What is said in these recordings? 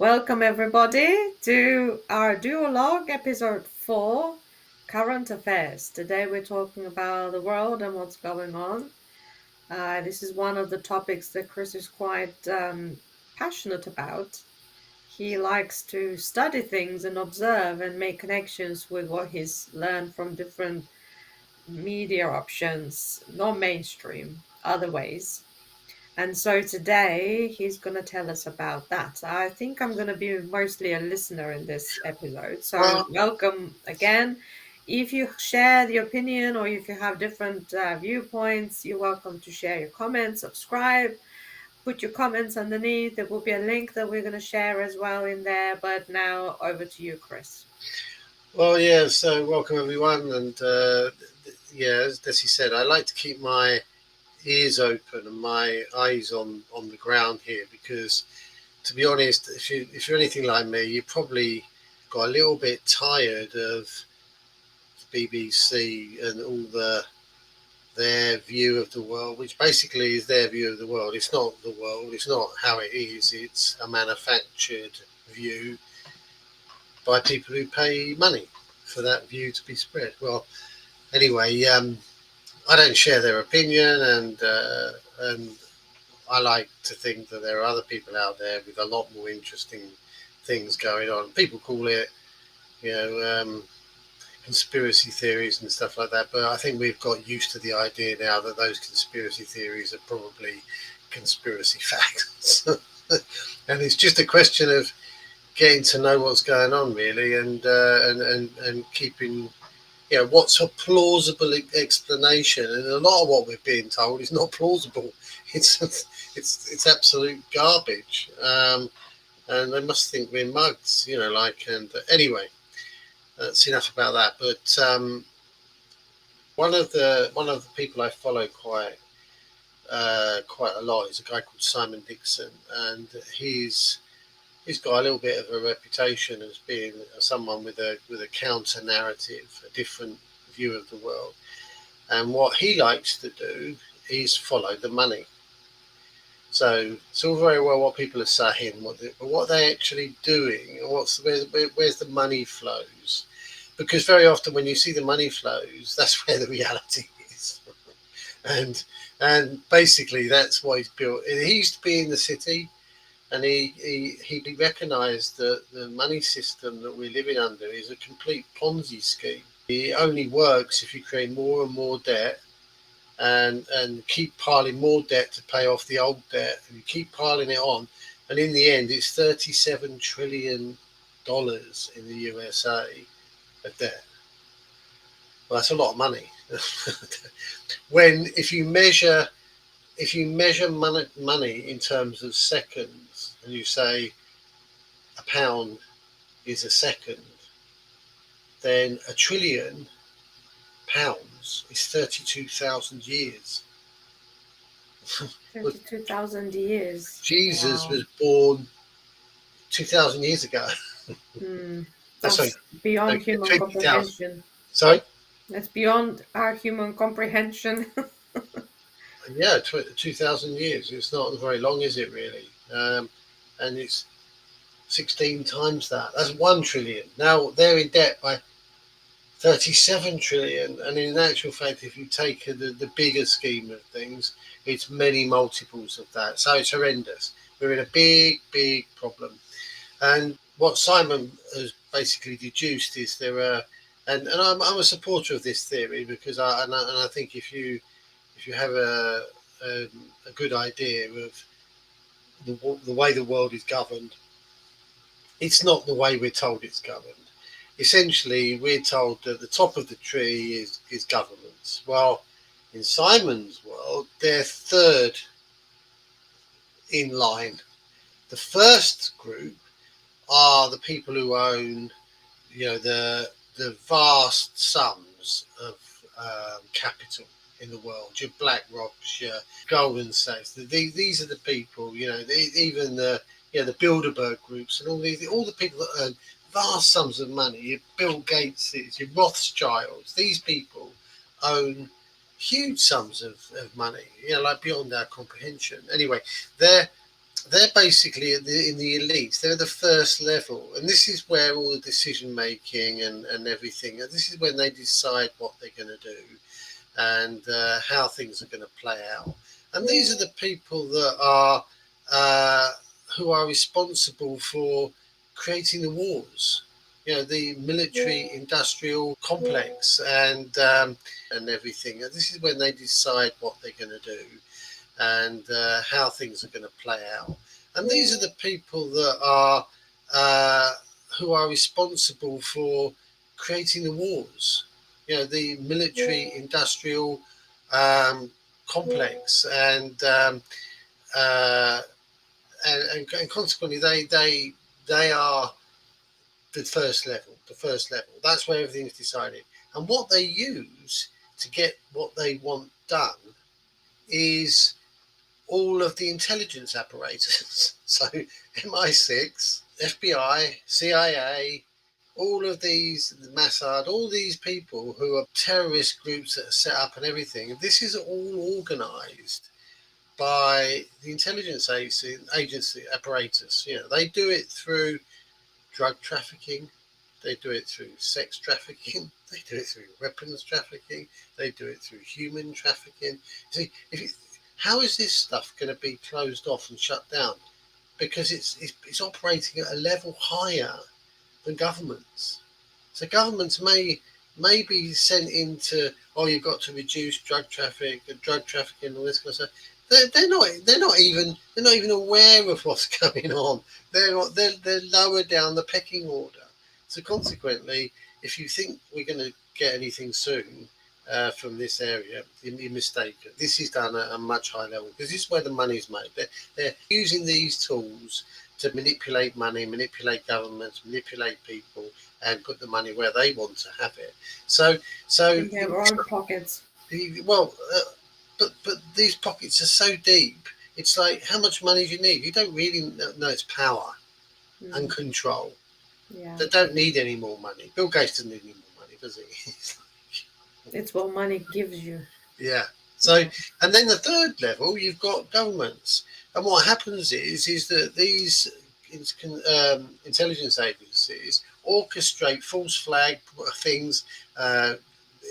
Welcome everybody to our DUO-LOGUE episode 4, Current Affairs. Today we're talking about the world and what's going on. This is one of the topics that Chris is quite passionate about. He likes to study things and observe and make connections with what he's learned from different media options, not mainstream, other ways. And so today he's going to tell us about that. I think I'm going to be mostly a listener in this episode. So Well, welcome again. If you share the opinion or if you have different viewpoints, you're welcome to share your comments, subscribe, put your comments underneath. There will be a link that we're going to share as well in there. But now over to you, Chris. yeah. So welcome everyone, and yeah, as Desi said, I like to keep my ears open and my eyes on the ground here because, to be honest, if you're anything like me, you probably got a little bit tired of the BBC and all their view of the world, which basically is their view of the world. It's not the world. It's not how it is. It's a manufactured view by people who pay money for that view to be spread. Well, anyway, I don't share their opinion, and I like to think that there are other people out there with a lot more interesting things going on. People call it, you know, conspiracy theories and stuff like that, but I think we've got used to the idea now that those conspiracy theories are probably conspiracy facts, and it's just a question of getting to know what's going on really, and keeping what's a plausible explanation, and a lot of what we're being told is not plausible. It's it's absolute garbage, and they must think we're mugs, and anyway, that's enough about that. But one of the people I follow quite a lot is a guy called Simon Dixon, and he's got a little bit of a reputation as being someone with a counter narrative, a different view of the world. And what he likes to do is follow the money. So it's all very well what people are saying, but what they're actually doing, and where's the money flows? Because very often when you see the money flows, that's where the reality is. And basically that's what he's built. He used to be in the city, and he recognised that the money system that we're living under is a complete Ponzi scheme. It only works if you create more and more debt, and keep piling more debt to pay off the old debt, and you keep piling it on, and in the end, it's $37 trillion in the USA of debt. Well, that's a lot of money. When if you measure money in terms of seconds, and you say a pound is a second, then a trillion pounds is 32,000 years. 32,000 years. Jesus Wow. was born 2,000 years ago. Sorry, That's beyond human 20,000. comprehension. Sorry? That's beyond our human comprehension. Yeah, 2,000 years. It's not very long, is it, really? And it's 16 times that. That's 1 trillion. Now, they're in debt by 37 trillion. And in actual fact, if you take the bigger scheme of things, it's many multiples of that. So it's horrendous. We're in a big, big problem. And what Simon has basically deduced is there are, and I'm a supporter of this theory because I think if you have a good idea of the way the world is governed, it's not the way we're told it's governed. Essentially, we're told that the top of the tree is governments. Well, in Simon's world, they're third in line. The first group are the people who own, the vast sums of capital in the world. Your BlackRocks, your Goldman Sachs. These are the people. Even the Bilderberg groups and all the people that earn vast sums of money. Your Bill Gateses, your Rothschilds. These people own huge sums of money. Like beyond our comprehension. Anyway, they're they're basically in the elites. They're the first level, and this is where all the decision making and everything. And this is when they decide what they're going to do and how things are going to play out. And these are the people that are uh, who are responsible for creating the wars. You know, the military industrial complex and everything. And this is when they decide what they're going to do and how things are going to play out. And these are the people that are who are responsible for creating the wars. You know, the military industrial um, complex, uh, and consequently, they are the first level. The first level. That's where everything's decided. And what they use to get what they want done is all of the intelligence apparatus. So MI6, FBI, CIA, all of these, Mossad, all these people who are terrorist groups that are set up and everything. This is all organised by the intelligence agency apparatus. You know, they do it through drug trafficking. They do it through sex trafficking. They do it through weapons trafficking. They do it through human trafficking. See, how is this stuff going to be closed off and shut down? Because it's operating at a level higher than governments. So governments may be sent into, oh, you've got to reduce drug trafficking, and all this kind of stuff. They're not even aware of what's going on. They're lower down the pecking order. So consequently, if you think we're going to get anything soon from this area, you're mistaken. This is done at a much higher level because this is where the money's made. They're using these tools to manipulate money, manipulate governments, manipulate people, and put the money where they want to have it. So, so in their own pockets. well, but these pockets are so deep. It's like how much money do you need? You don't really know. It's power and Mm, control. yeah, They don't need any more money. Bill Gates doesn't need any more money, does he? it's what money gives you. Yeah. So, Yeah. and then the third level, you've got governments, and what happens is that these intelligence agencies orchestrate false flag things, uh,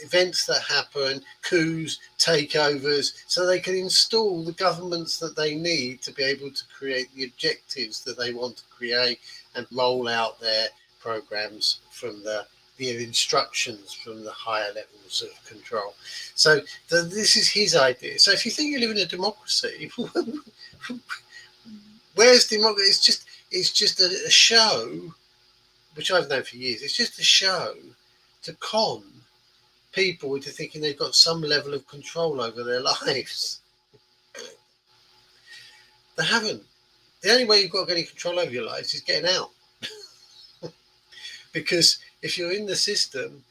events that happen, coups, takeovers, so they can install the governments that they need to be able to create the objectives that they want to create and roll out their programs from the instructions from the higher levels of control. So this is his idea. So if you think you live in a democracy, where's democracy? It's just a show, which I've known for years. It's just a show to con people into thinking they've got some level of control over their lives. They haven't. The only way you've got any control over your lives is getting out. Because if you're in the system,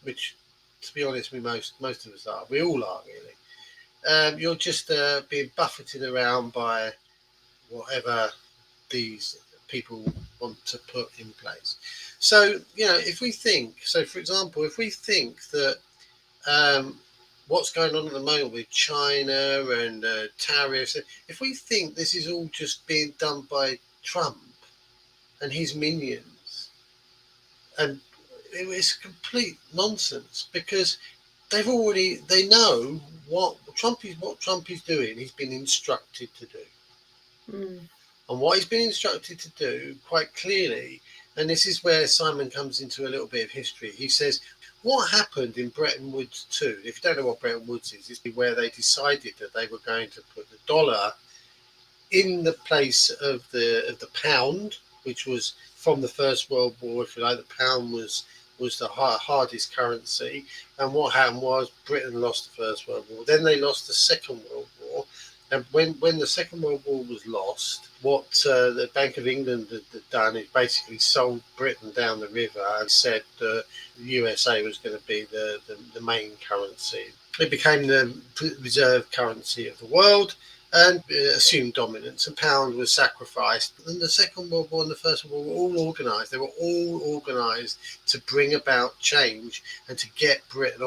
which, to be honest, most of us are, we all are really. You're just being buffeted around by whatever these people want to put in place. So, if we think, so for example, if we think that um, what's going on at the moment with China and tariffs, if we think this is all just being done by Trump and his minions, and it's complete nonsense because they know what Trump is doing. He's been instructed to do. Mm, And what he's been instructed to do quite clearly, and this is where Simon comes into a little bit of history. He says, what happened in Bretton Woods 2? If you don't know what Bretton Woods is, it's where they decided that they were going to put the dollar in the place of the pound, which was from the First World War. If you like, the pound was the hardest currency. And what happened was Britain lost the First World War. Then they lost the Second World War. And when the Second World War was lost, what the Bank of England had done is basically sold Britain down the river and said the USA was going to be the main currency. It became the reserve currency of the world and assumed dominance. A pound was sacrificed. And the Second World War and the First World War were all organised. They were all organised to bring about change and to get Britain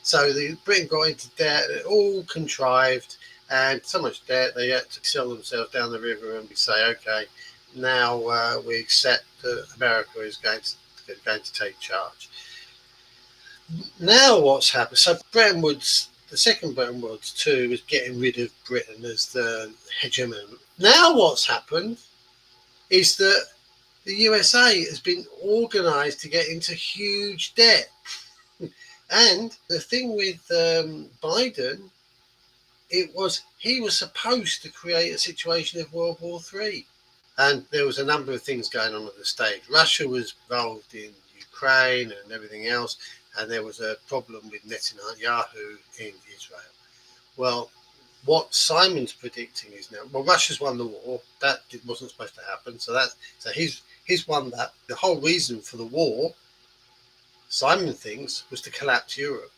so the Britain got into debt, all contrived, and so much debt they had to sell themselves down the river and say, okay, now we accept that America is going to take charge. Now what's happened? So Bretton Woods, the second Bretton Woods too, was getting rid of Britain as the hegemon. Now what's happened is that the USA has been organised to get into huge debt. And the thing with Biden, he was supposed to create a situation of World War III. And there was a number of things going on at the stage. Russia was involved in Ukraine and everything else, and there was a problem with Netanyahu in Israel. Well, what Simon's predicting is now, well, Russia's won the war. That wasn't supposed to happen. So he's won that. The whole reason for the war, Simon thinks, was to collapse Europe.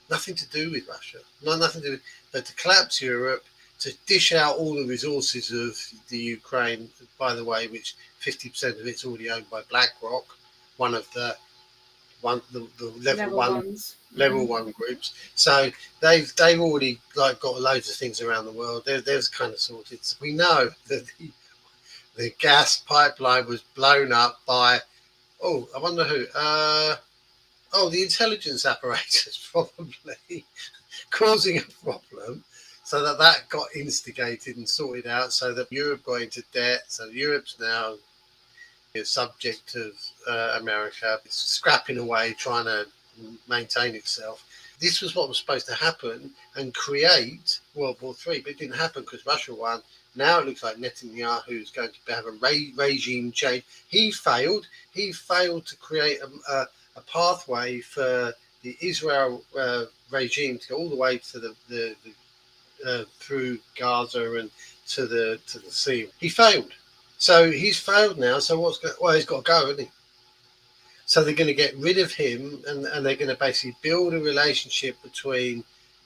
Nothing to do with Russia. No, nothing to do with, but to collapse Europe, to dish out all the resources of the Ukraine, by the way, which 50% of it's already owned by BlackRock, one of the level Level one ones. level one groups. So they've already like got loads of things around the world. There's kind of sorted. So we know that the gas pipeline was blown up by, oh, I wonder who. The intelligence apparatus probably causing a problem, so that got instigated and sorted out, so that Europe got into debt. So Europe's now a subject of America. It's scrapping away, trying to maintain itself. This was what was supposed to happen and create World War III, but it didn't happen because Russia won. Now it looks like Netanyahu is going to have a regime change. He failed. He failed to create a pathway for the Israel regime to go all the way to the through Gaza and to the sea. He failed. So he's failed now. So he's got to go, isn't he? So they're going to get rid of him, and they're going to basically build a relationship between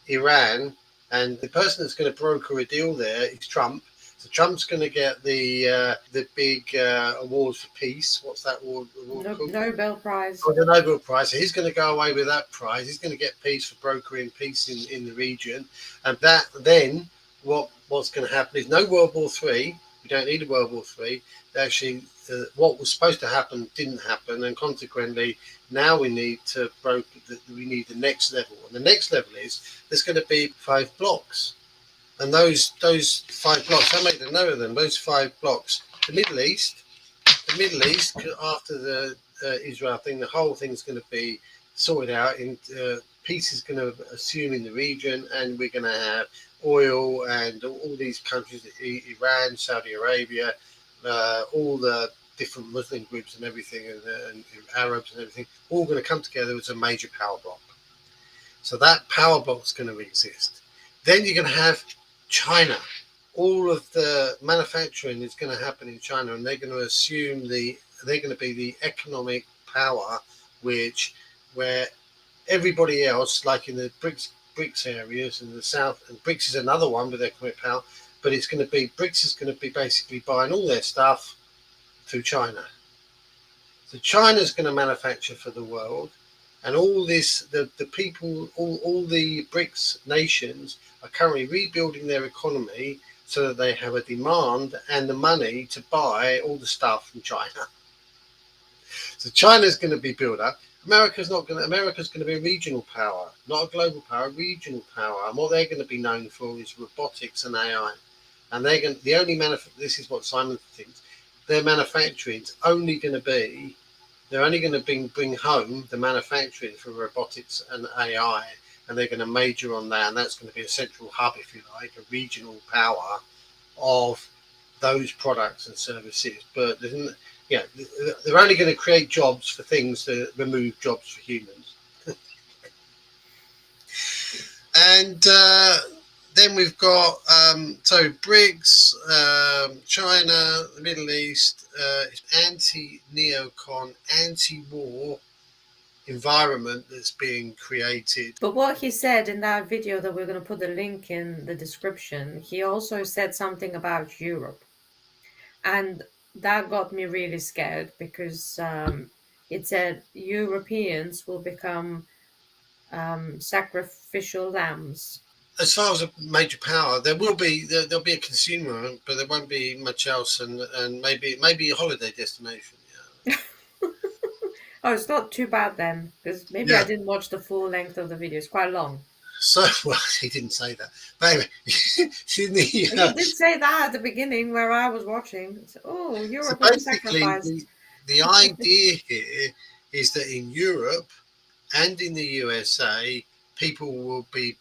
Iran and the person that's going to broker a deal there is Trump. So Trump's going to get the big award for peace. What's that award called? Nobel Prize. Oh, the Nobel Prize. So he's going to go away with that prize. He's going to get peace for brokering peace in the region. And that then what's going to happen is no World War III. We don't need a World War III. Actually, what was supposed to happen didn't happen, and consequently, now we need the next level. And the next level is there's going to be 5 blocks, and those 5 blocks. I made a note of them. Those 5 blocks. The Middle East after the Israel thing, the whole thing's going to be sorted out. In peace is going to assume in the region, and we're going to have oil and all these countries, Iran, Saudi Arabia, all the different Muslim groups and everything, and Arabs and everything, all going to come together as a major power block. So that power block is going to exist. Then you're going to have China. All of the manufacturing is going to happen in China, and they're going to assume they're going to be the economic power, where everybody else, like in the BRICS areas in the south, and BRICS is another one with economic power, but BRICS is going to be basically buying all their stuff through China. So China's going to manufacture for the world, and all this, the people, all the BRICS nations are currently rebuilding their economy so that they have a demand and the money to buy all the stuff from China. So China's going to be built up. America's going to be a regional power, not a global power, a regional power. And what they're going to be known for is robotics and AI. And this is what Simon thinks, their manufacturing is only going to be, they're only going to bring home the manufacturing for robotics and AI, and they're going to major on that, and that's going to be a central hub, if you like, a regional power of those products and services. But they're only going to create jobs for things to remove jobs for humans. And then we've got BRICS, China, the Middle East, anti-neocon, anti-war environment that's being created. But what he said in that video that we're going to put the link in the description, he also said something about Europe. And that got me really scared because it said Europeans will become sacrificial lambs. as far as a major power, there'll be a consumer, but there won't be much else, and maybe a holiday destination. Oh, it's not too bad then, because maybe I Yeah. didn't watch the full length of the video. It's quite long. So well, he didn't say that, but anyway, in the, You did say that at the beginning where I was watching. So, oh, so Europe will be basically sacrificed. the idea here is that in Europe and in the USA, people will be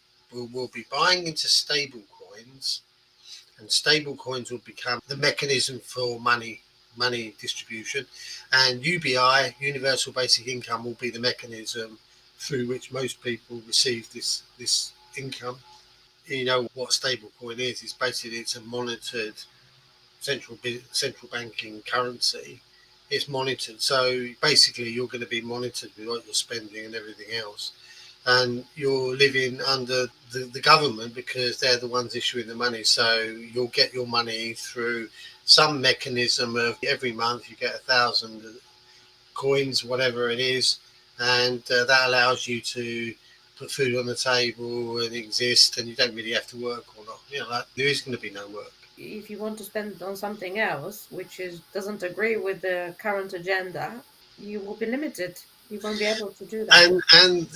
buying into stable coins, and stable coins will become the mechanism for money distribution, and UBI, universal basic income, will be the mechanism through which most people receive this income. You know what stable coin is? It's basically it's a monitored central banking currency. It's monitored, so basically you're going to be monitored with what you're spending and everything else, and you're living under the government because they're the ones issuing the money. So you'll get your money through some mechanism of every month you get 1,000 coins, whatever it is, and that allows you to put food on the table and exist, and you don't really have to work or not. You know, like, there is going to be no work. If you want to spend it on something else, which is doesn't agree with the current agenda, you will be limited. You won't be able to do that. And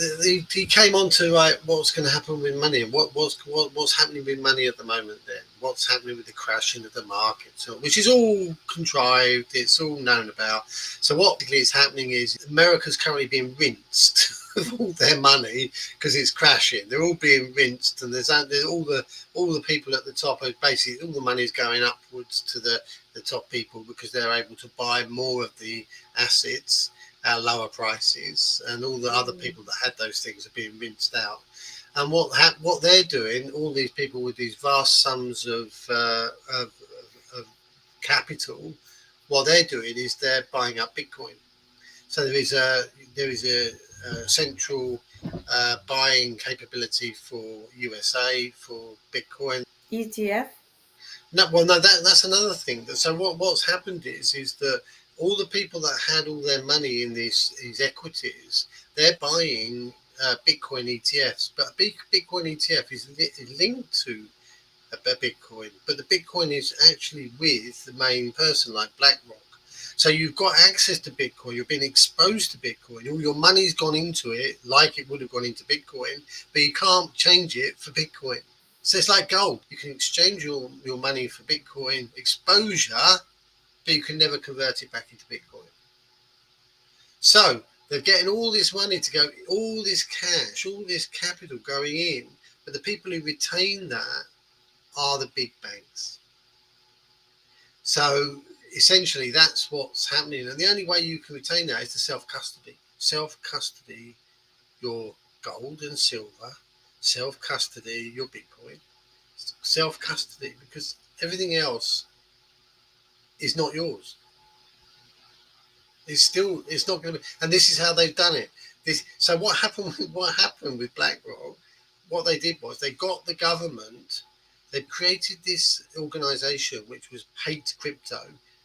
he came on to like what's going to happen with money and what's happening with money at the moment. Then what's happening with the crashing of the market, so, which is all contrived. It's all known about. So what basically is happening is America's currently being rinsed of all their money because it's crashing. They're all being rinsed, and there's all the people at the top are basically all the money is going upwards to the top people because they're able to buy more of the assets at lower prices, and all the other Mm. people that had those things are being rinsed out. And what they're doing, all these people with these vast sums of capital, what they're doing is they're buying up Bitcoin. So there is a central buying capability for USA for Bitcoin. ETF? No, well, no, that's another thing. So what's happened is that all the people that had all their money in these equities, they're buying Bitcoin ETFs. But a big Bitcoin ETF is linked to a Bitcoin, but the Bitcoin is actually with the main person, like BlackRock. So you've got access to Bitcoin. You've been exposed to Bitcoin. All your money's gone into it, like it would have gone into Bitcoin, but you can't change it for Bitcoin. So it's like gold. You can exchange your money for Bitcoin exposure, but you can never convert it back into Bitcoin. So they're getting all this money to go, all this cash, all this capital going in, but the people who retain that are the big banks. So essentially, that's what's happening. And the only way you can retain that is to self custody. Self custody your gold and silver, self custody your Bitcoin, self custody, because everything else is not yours. It's not going to be, and this is how they've done it. So what happened with BlackRock? What they did was they got the government. They created this organization which was hate crypto.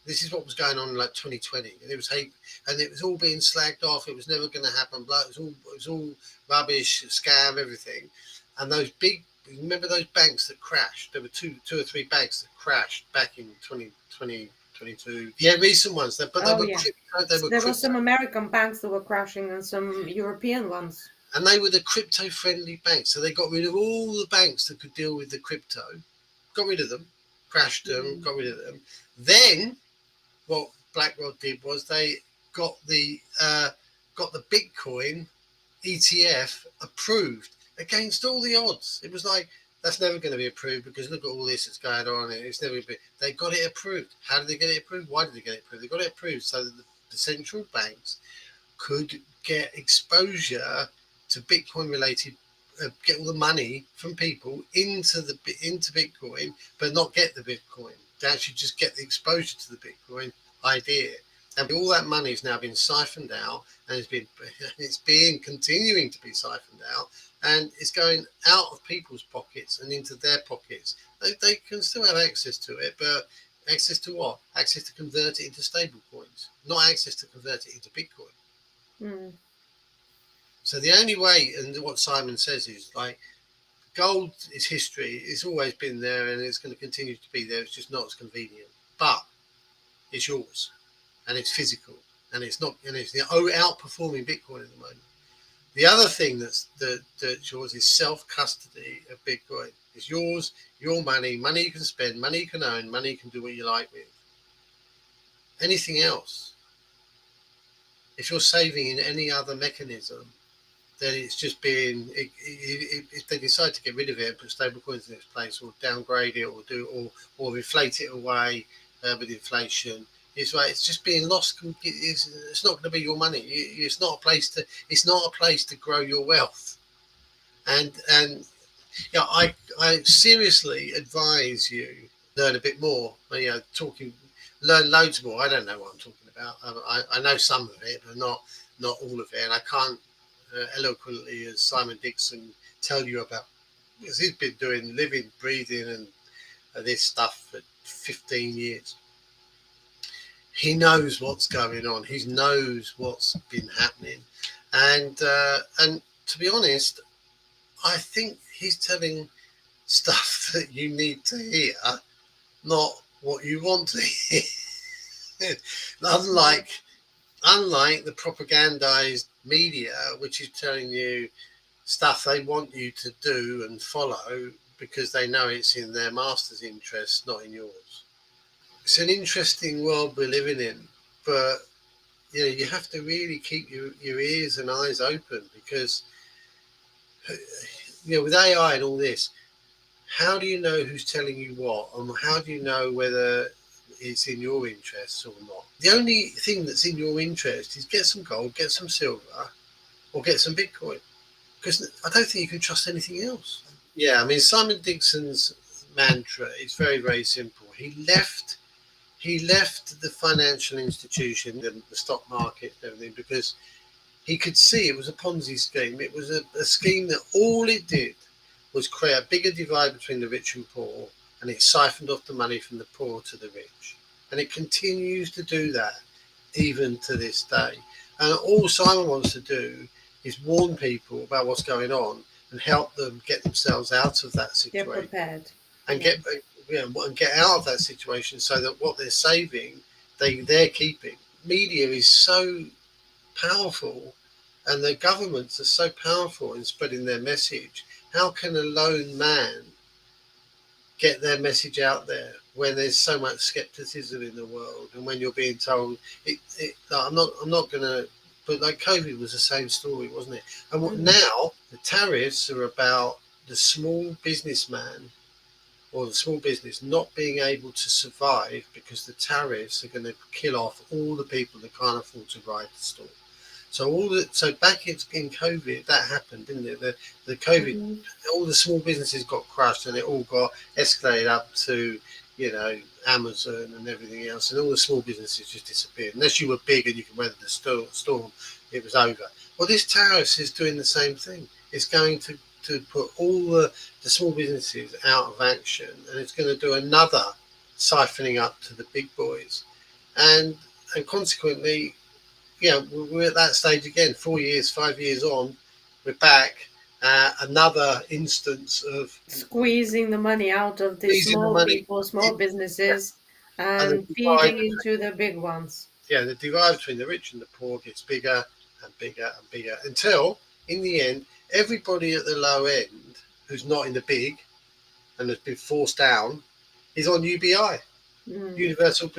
This is what was going on in like 2020, and it was hate, and it was all being slagged off. It was never going to happen. It was all rubbish, scam, everything. And those big, remember those banks that crashed? There were two or three banks that crashed back in 2022. Yeah, recent ones. But they Oh, were yeah. crypto. They were There were crypto, some American banks that were crashing and some European ones. and they were the crypto-friendly banks. So they got rid of all the banks that could deal with the crypto. Got rid of them, crashed them, Mm. got rid of them. Then what BlackRock did was they got the uh, got the Bitcoin ETF approved against all the odds. It was like that's never going to be approved because look at all this that's going on. And it's never been. They got it approved. How did they get it approved? Why did they get it approved? They got it approved so that the central banks could get exposure to Bitcoin related, get all the money from people into Bitcoin, but not get the Bitcoin. They actually just get the exposure to the Bitcoin idea. And all that money has now been siphoned out, and it's being continuing to be siphoned out, and it's going out of people's pockets and into their pockets. They can still have access to it, but access to what? Access to convert it into stable coins, not access to convert it into Bitcoin. Mm. So the only way, and what Simon says is like, gold is history. It's always been there, and it's going to continue to be there. It's just not as convenient, but it's yours, and it's physical, and it's not, and it's outperforming Bitcoin at the moment. The other thing that's yours is self custody of Bitcoin. It's yours, your money, money you can spend, money you can own, money you can do what you like with. Anything else, if you're saving in any other mechanism, then it's just being. If they decide to get rid of it and put stable coins in its place, or downgrade it, or inflate it away with inflation, it's like it's just being lost. It's not going to be your money. It's not a place to. It's not a place to grow your wealth. And yeah, I seriously advise you learn a bit more. Learn loads more. I don't know what I'm talking about. I know some of it, but not all of it. And I can't eloquently as Simon Dixon tell you about, because he's been doing living, breathing, and this stuff for 15 years. He knows what's going on. He knows what's been happening, and to be honest, I think he's telling stuff that you need to hear, not what you want to hear. unlike unlike the propagandized media, which is telling you stuff they want you to do and follow because they know it's in their master's interest, not in yours. It's an interesting world we're living in, but you have to really keep your ears and eyes open, because with AI and all this, how do you know who's telling you what, and how do you know whether it's in your interests or not? The only thing that's in your interest is get some gold, get some silver, or get some Bitcoin, because I don't think you can trust anything else. Yeah, I mean, Simon Dixon's mantra is very, very simple. He left the financial institution, the stock market, and everything, because he could see it was a Ponzi scheme. It was a scheme that all it did was create a bigger divide between the rich and poor, and it siphoned off the money from the poor to the rich. And it continues to do that even to this day. And all Simon wants to do is warn people about what's going on and help them get themselves out of that Get situation, prepared. and Yeah. and get out of that situation, so that what they're saving, they're keeping. Media is so powerful, and the governments are so powerful in spreading their message. How can a lone man get their message out there when there's so much skepticism in the world, and when you're being told like, I'm not gonna, but like COVID was the same story, wasn't it? And what Mm. now, the tariffs are about the small businessman or the small business not being able to survive, because the tariffs are going to kill off all the people that can't afford to ride the store. So back in COVID, that happened, didn't it? The COVID, Mhm. all the small businesses got crushed, and it all got escalated up to Amazon and everything else, and all the small businesses just disappeared. Unless you were big and you could weather the storm, it was over. Well, this tariffs is doing the same thing. It's going to put all the small businesses out of action, and it's going to do another siphoning up to the big boys, and consequently, we're at that stage again. 4 years, 5 years on, we're back. Another instance of Squeezing the money out of the squeezing the small money, people, small businesses, and the and divide, feeding into the big ones. the divide between the rich and the poor gets bigger and bigger and bigger, until, in the end, everybody at the low end who's not in the big and has been forced down is on UBI, Mm. universal.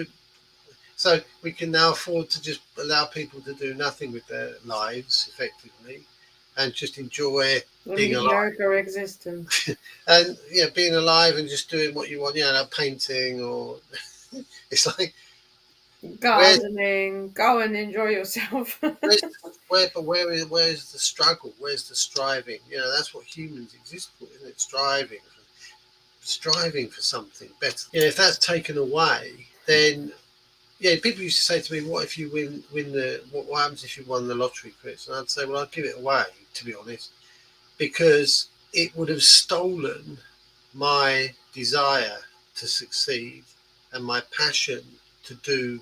So we can now afford to just allow people to do nothing with their lives effectively, and just enjoy A being alive. mediocre existence. And being alive and just doing what you want, like painting, or it's like, where's Gardening, go and enjoy yourself. where's where's the struggle? Where's the striving? That's what humans exist for, isn't it? Striving for something better. If that's taken away, then people used to say to me, "What if you win the? What happens if you won the lottery, Chris?" And I'd say, "Well, I'd give it away, to be honest, because it would have stolen my desire to succeed and my passion to do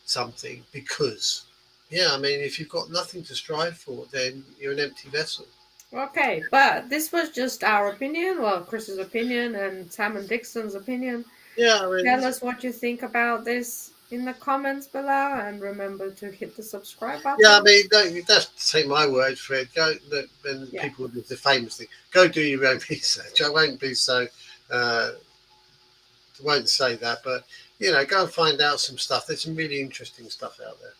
something." Because, I mean, if you've got nothing to strive for, then you're an empty vessel. Okay, but this was just our opinion, well, Chris's opinion and Sam and Dixon's opinion. Yeah, I mean, Tell us what you think about this in the comments below, and remember to hit the subscribe yeah, I button. mean, don't take my word for it. Go, look, and Yeah, people do the famous thing. Go do your own research. I won't be so. Uh, won't say that, but go and find out some stuff. There's some really interesting stuff out there.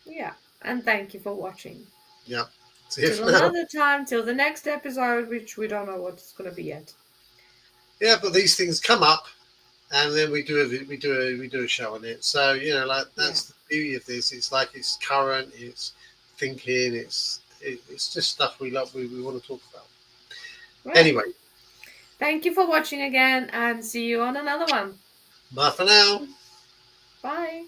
yeah. And thank you for watching. Yeah. See you Till for now. another time, till the next episode, which we don't know what it's going to be yet. Yeah, but these things come up, and then we do a show on it. So like Yeah, that's the beauty of this. It's like it's current. It's thinking. It's just stuff we love. We want to talk about. right. Anyway, Thank you for watching again, and see you on another one. bye for now. Bye.